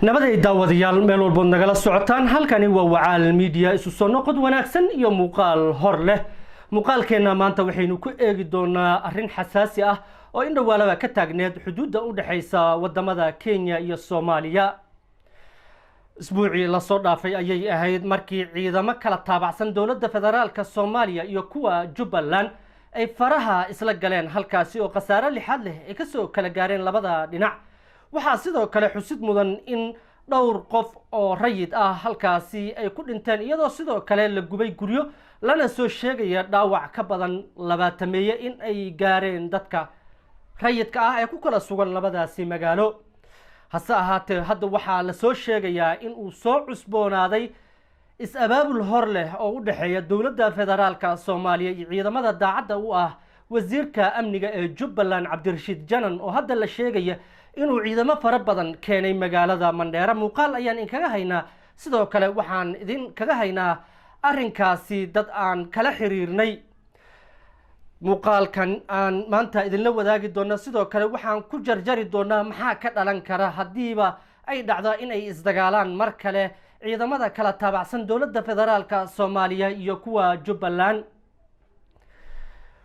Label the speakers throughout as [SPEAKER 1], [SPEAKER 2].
[SPEAKER 1] nabaday daawadayaal meel walba nagala socotaan halkani waa wacaal media isu soo noqod wanaagsan iyo muuqaal hor leh muuqaalkeena maanta waxaynu ku eegi doonaa arrin xasaasi ah oo in dhawaalaba ka taagneed xuduudda u dhaxaysa wadamada Kenya iyo Soomaaliya isbuucii la soo dhaafay ayay ahayd markii ciidamo kala taabacsan dawladda federaalka Soomaaliya iyo kuwa Jubbaland ay faraha isla galeen halkaasi oo qasaare lixaad leh ay ka soo kala gaareen labada dhinac waxaa sidoo kale xusid mudan in dhowr qof oo rayid ah halkaasi ay ku dhinteen iyadoo sidoo kale la gubay guryo lana soo sheegaya dhaawac ka badan 20 in ay gaareen dadka rayidka ah ee ku kala sugan labadaasi magaalo hase ahaatee hadda waxaa la soo sheegayaa in uu soo cusboonaaday is-abaabul hor leh oo u dhaxeeya dawladda federaalka Soomaaliya iyo ciidamada daacadda u ah wasiirka amniga ee Jubbaland Cabdirashiid Janan oo hadda la sheegaya inuu ciidamo fara badan keenay magaalada Mandheera muuqaal ayaan inkaga haynaa sidoo kale waxaan idin kaga haynaa arrinkaasi dad aan kala xiriirnay muuqaalkan aan maanta idinla wadaagi doona sidoo kale waxaan ku jarjari doonaa maxaa ka dhalan kara hadiiba ay dhacdo in ay isdagaalaan mar kale ciidamada kala taabacsan dawladda federaalka Soomaaliya iyo kuwa Jubbaland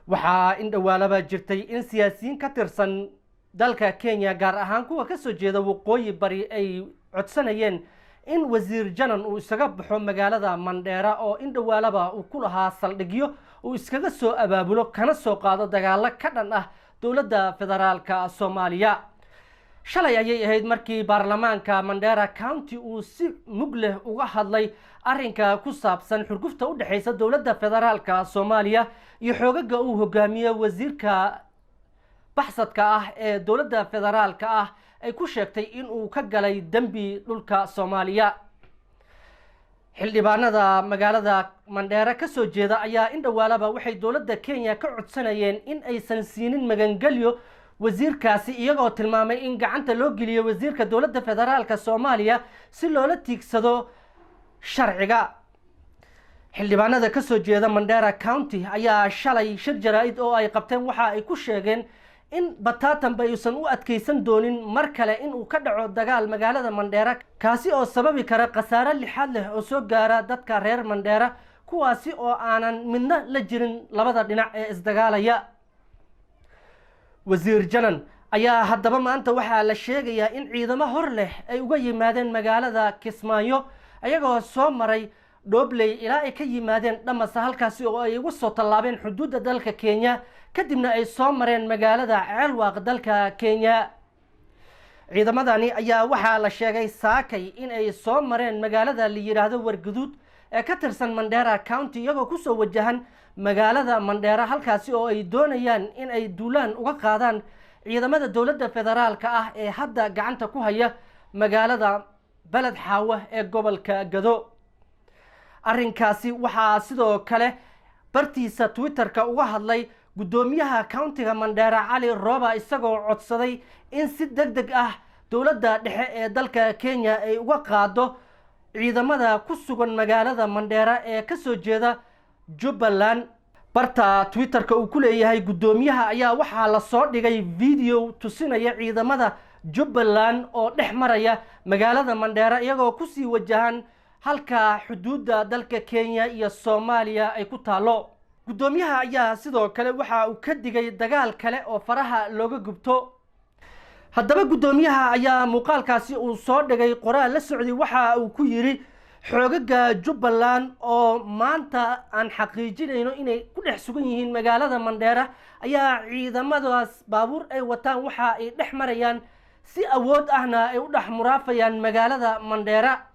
[SPEAKER 1] waxaa in dhawaalaba jirtay in siyaasiyiin ka tirsan dalka Kenya gaar ahaan kuwa ka soo jeeda waqooyi bari ay codsanayeen in wasiir Janan uu isaga baxo magaalada Mandheera oo in dhawaalaba uu ku lahaa saldhigyo uu iskaga soo abaabulo kana soo qaado dagaalo ka dhan ah dawladda federaalka Soomaaliya shalay ayay ahayd markii baarlamaanka Mandheera County uu si mug leh uga hadlay arrinka ku saabsan xurgufta u dhaxaysa dawladda federaalka Soomaaliya iyo xoogagga uu hogaamiyo wasiirka baxsadka ah ee dawladda federaalka ah ay ku sheegtay in uu ka galay dambi dhulka Soomaaliya xildhibaanada magaalada Mandheera ka soo jeeda ayaa in dhawaalaba waxay dawladda Kenya ka codsanayeen in aysan siinin magangalyo wasiirkaasi iyagoo tilmaamay in gacanta loo geliyo wasiirka dawladda federaalka Soomaaliya si loola tiigsado sharciga xildhibaanada ka soo jeeda Mandheera County ayaa shalay shir jaraa'id oo ay qabteen waxa ay ku sheegeen in batatan baysan u adkeysan doonin mar kale in uu ka dhaco dagaal magaalada Mandheera kaasi oo sababi kara qasaare lixaad leh oo soo gaara dadka reer Mandheera kuwaasi oo aanan midna la jirin labada dhinac ee isdagaalaya wasiir Janan ayaa haddaba maanta waxaa la sheegayaa in ciidamo hor leh ay uga yimaadeen magaalada Kismaayo ayagoo soo maray Doobley ilaa ay ka yimaadeen Dhamasa halkaasi oo ay ugu soo tallaabeen xuduudda dalka Kenya kadibna ay soo mareen magaalada Ceelwaaq dalka Kenya ciidamadani ayaa waxaa la sheegay saakay in ay soo mareen magaalada la yiraahdo Wargaduud ee ka tirsan Mandheera County iyagoo ku soo wajahan magaalada Mandheera halkaasi oo ay doonayaan in ay duulaan uga qaadaan ciidamada dawladda federaalka ah ee hadda gacanta ku haya magaalada Balad Xaawa ee gobolka Gado arrinkaasi waxaa sidoo kale bartiisa Twitterka uga hadlay gudoomiyaha countiga Mandheera Cali Roba isagoo codsaday in si degdeg ah dawladda dhexe ee dalka Kenya ay uga qaado ciidamada ku sugan magaalada Mandheera ee ka soo jeeda Jubbaland barta Twitterka uu ku leeyahay gudoomiyaha ayaa waxaa la soo dhigay video tusinaya ciidamada Jubbaland oo dhex maraya magaalada Mandheera iyagoo ku sii wajahan halka xuduudda dalka Kenya iyo Soomaaliya ay ku taalo gudoomiyaha ayaa sidoo kale waxa uu ka digay dagaal kale oo faraha looga gubto haddaba gudoomiyaha ayaa muuqaalkaasi uu soo dhigay qoraal la socday waxa uu ku yiri xoogagga Jubbaland oo maanta aan xaqiijinayno inay ku dhex sugan yihiin magaalada Mandheera ayaa ciidamadaas baabuur ay wataan waxa ay dhex marayaan si awood ahna ay u dhex muraafayaan magaalada Mandheera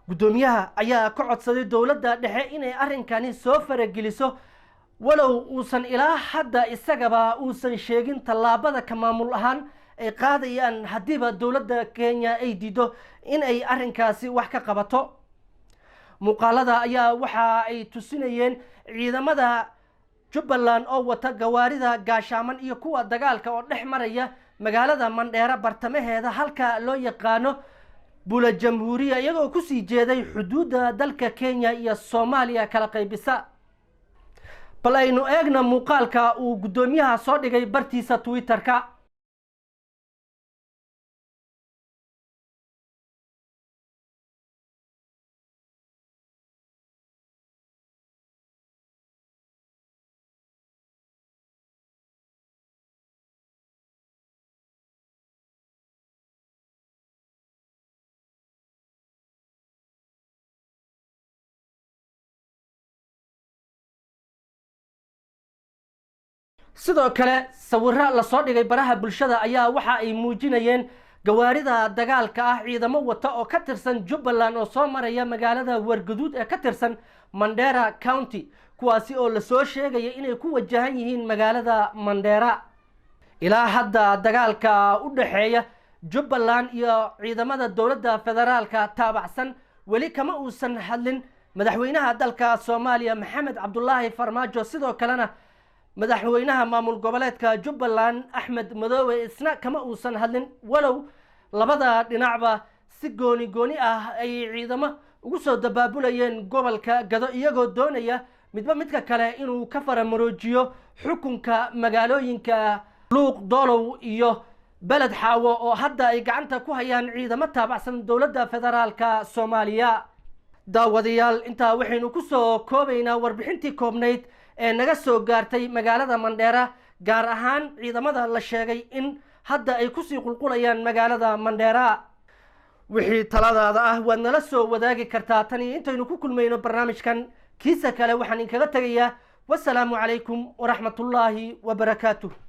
[SPEAKER 1] gudoomiyaha ayaa ka codsaday dawladda dhexe inay arrinkani soo farageliso walow uusan ilaa hadda isagaba uusan sheegin tallaabada ka maamul ahaan ay qaadayaan hadiiba dawladda Kenya ay diido in ay arrinkaasi wax ka qabato muuqaalada ayaa waxa ay tusinayeen ciidamada Jubbaland oo wata gawaarida gaashaaman iyo kuwa dagaalka oo dhex maraya magaalada Mandheera bartamaheeda halka loo yaqaano Bula Jamhuuriya iyagoo ku sii jeeday xuduudda dalka Kenya iyo Soomaaliya kala qaybisa bal aynu eegna muuqaalka uu gudoomiyaha soo dhigay bartiisa Twitterka sidoo kale sawirro la soo dhigay baraha bulshada ayaa waxa ay muujinayeen gawaarida dagaalka ah ciidamo wata oo ka tirsan Jubbaland oo soo maraya magaalada Wargaduud ee ka tirsan Mandera County kuwaasi oo la soo sheegay inay ku wajahan yihiin magaalada Mandera ilaa hadda dagaalka u dhaxeeya Jubbaland iyo ciidamada dawladda federaalka taabacsan weli kama uusan hadlin madaxweynaha dalka Soomaaliya Maxamed Cabdullaahi Farmaajo sidoo kalena madaxweynaha maamul goboleedka Jubbaland Axmed Madoobe isna kama uusan hadlin walow labada dhinacba si gooni ah ay ciidamo ugu soo dabaabulayeen gobolka Gado iyagoo doonaya midba midka kale inuu ka faramaroojiyo xukunka magaalooyinka Luuq Doolow iyo Beled Xaawo oo hadda ay gacanta ku hayaan ciidamo taabacsan dawladda federaalka Soomaaliya daawadayaal inta waxaynu ku soo koobaynaa warbixintii koobnayd ee naga soo gaartay magaalada Mandera gaar ahaan ciidamada la sheegay in hadda ay ku sii qulqulayaan magaalada Mandera wixii taladaada ah waad nala soo wadaagi kartaa tani intaynu ku kulmayno barnaamijkan kiisa kale waxaan idinkaga tagayaa wassalaamu calaykum waraxmatullaahi wabarakaatuh